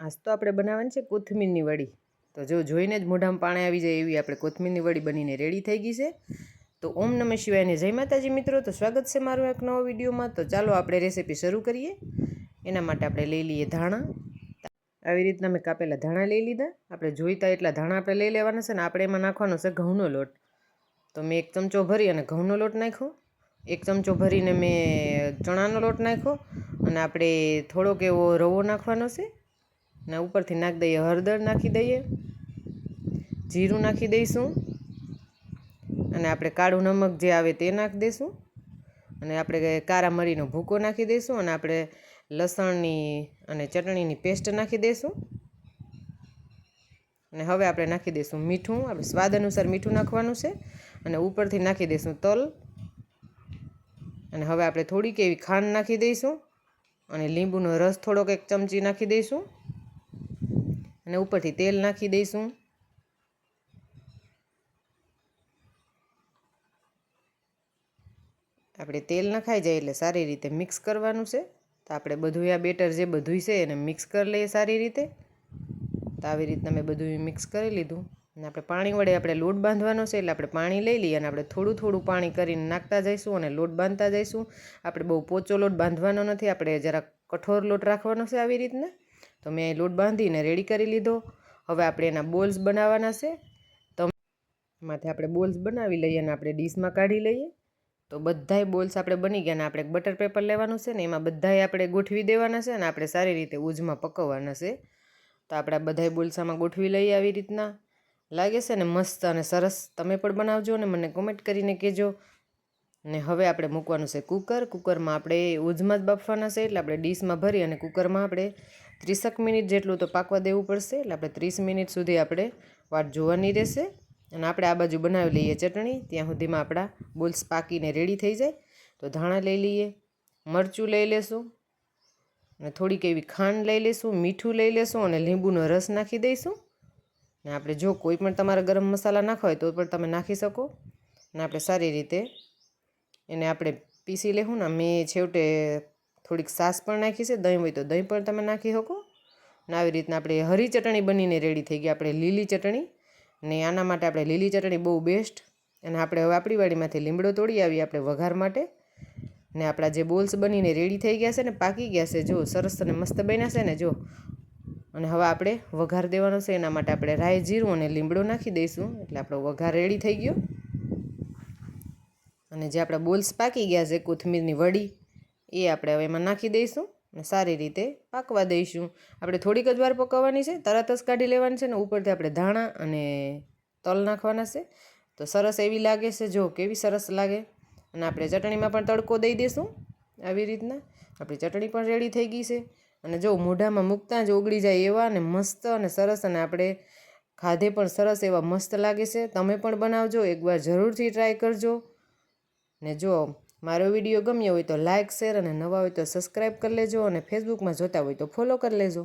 આજ તો આપણે બનાવવાની છે કોથમીરની વડી। તો જો જોઈને જ મોઢામાં પાણી આવી જાય એવી આપણે કોથમીરની વડી બનીને રેડી થઈ ગઈ છે। તો ઓમ નમઃ શિવાય ને જય માતાજી મિત્રો। તો સ્વાગત છે મારું એક નવો વિડીયોમાં। તો ચાલો આપણે રેસીપી શરૂ કરીએ। એના માટે આપણે લઈ લઈએ ધાણા। આવી રીતના મેં કાપેલા ધાણા લઈ લીધા। આપણે જોઈતા એટલા ધાણા આપણે લઈ લેવાના છે ને આપણે એમાં નાખવાનો છે ઘઉંનો લોટ। તો મેં 1 ચમચો ભરી અને ઘઉંનો લોટ નાખ્યો। 1 ચમચો ભરીને મેં ચણાનો લોટ નાખ્યો અને આપણે થોડોક એવો રવો નાખવાનો છે ને ઉપરથી નાખી દઈએ હળદર નાખી દઈએ, જીરું નાખી દઈશું અને આપણે કાળું નમક જે આવે તે નાખી દઈશું અને આપણે કારા મરીનો ભૂકો નાખી દઈશું અને આપણે લસણની અને ચટણીની પેસ્ટ નાખી દઈશું અને હવે આપણે નાખી દઈશું મીઠું। આપણે સ્વાદ અનુસાર મીઠું નાખવાનું છે અને ઉપરથી નાખી દઈશું તલ અને હવે આપણે થોડીક એવી ખાંડ નાખી દઈશું અને લીંબુનો રસ થોડોક 1 ચમચી નાખી દઈશું અને ઉપરથી તેલ નાખી દઈશું। આપણે તેલ નખાઈ જાય એટલે સારી રીતે મિક્સ કરવાનું છે। તો આપણે બધું આ બેટર જે બધું છે એને મિક્સ કરી લઈએ સારી રીતે। તો આવી રીતના મેં બધું મિક્સ કરી લીધું અને આપણે પાણી વડે આપણે લોટ બાંધવાનો છે એટલે આપણે પાણી લઈ લઈએ અને આપણે થોડું થોડું પાણી કરીને નાખતા જઈશું અને લોટ બાંધતા જઈશું। આપણે બહુ પોચો લોટ બાંધવાનો નથી, આપણે જરા કઠોર લોટ રાખવાનો છે આવી રીતના। તો મેં લોટ બાંધીને રેડી કરી લીધો। હવે આપણે એના બોલ્સ બનાવવાના છે। તો એમાંથી આપણે બોલ્સ બનાવી લઈએ અને આપણે ડીશમાં કાઢી લઈએ। તો બધાય બોલ્સ આપણે બની ગયા ને આપણે બટર પેપર લેવાનું છે ને એમાં બધાય આપણે ગોઠવી દેવાના છે અને આપણે સારી રીતે ઉજમાં પકવવાના છે। તો આપણે બધાય બોલ્સ આમાં ગોઠવી લઈએ આવી રીતના। લાગે છે ને મસ્ત અને સરસ। તમે પણ બનાવજો અને મને કોમેન્ટ કરીને કહેજો। ને હવે આપણે મૂકવાનું છે કુકર। કુકરમાં આપણે ઉજમાં જ બાફવાના છે એટલે આપણે ડીશમાં ભરી અને કુકરમાં આપણે 30 મિનિટ જેટલું તો પાકવા દેવું પડશે। એટલે આપણે 30 મિનિટ સુધી આપણે વાટ જોવાની રહેશે અને આપણે આ બાજુ બનાવી લઈએ ચટણી। ત્યાં સુધીમાં આપણા બોલ્સ પાકીને રેડી થઈ જાય। તો ધાણા લઈ લઈએ, મરચું લઈ લેશું અને થોડીક એવી ખાંડ લઈ લેશું, મીઠું લઈ લેશું અને લીંબુનો રસ નાખી દઈશું। ને આપણે જો કોઈ પણ તમારા ગરમ મસાલા નાખવા હોય તો પણ તમે નાખી શકો અને આપણે સારી રીતે એને આપણે પીસી લેવું ને। મેં છેવટે થોડીક છાશ પણ નાખી છે, દહીં હોય તો દહીં પણ તમે નાખી શકો ને આવી રીતના આપણે હરી ચટણી બનીને રેડી થઈ ગઈ, આપણે લીલી ચટણી। ને આના માટે આપણે લીલી ચટણી બહુ બેસ્ટ। અને આપણે હવે આપણી વાડીમાંથી લીમડો તોડી આવીએ આપણે વઘાર માટે। ને આપણા જે બોલ્સ બનીને રેડી થઈ ગયા છે ને પાકી ગયા છે, જો સરસ અને મસ્ત બન્યા છે ને જો। અને હવે આપણે વઘાર દેવાનો છે, એના માટે આપણે રાઈ, જીરું અને લીમડો નાખી દઈશું એટલે આપણો વઘાર રેડી થઈ ગયો। અને જે આપણા બોલ્સ પાકી ગયા છે કોથમીરની વડી એ આપણે હવે એમાં નાખી દઈશું અને સારી રીતે પાકવા દઈશું। આપણે થોડીક જ વાર પકવવાની છે, તરત જ કાઢી લેવાની છે ને ઉપરથી આપણે ધાણા અને તલ નાખવાના છે। તો સરસ એવી લાગે છે, જો કેવી સરસ લાગે। અને આપણે ચટણીમાં પણ તડકો દઈ દઈશું આવી રીતના। આપણી ચટણી પણ રેડી થઈ ગઈ છે અને જો મોઢામાં મૂકતાં જ ઓગળી જાય એવા અને મસ્ત અને સરસ અને આપણે ખાધે પણ સરસ એવા મસ્ત લાગે છે। તમે પણ બનાવજો, એકવાર જરૂરથી ટ્રાય કરજો। ને જો મારો વિડીયો ગમ્યો હોય તો લાઇક, શેર અને નવા હોય તો સબસ્ક્રાઈબ કરી લેજો અને ફેસબુકમાં જોતા હોય તો ફોલો કરી લેજો।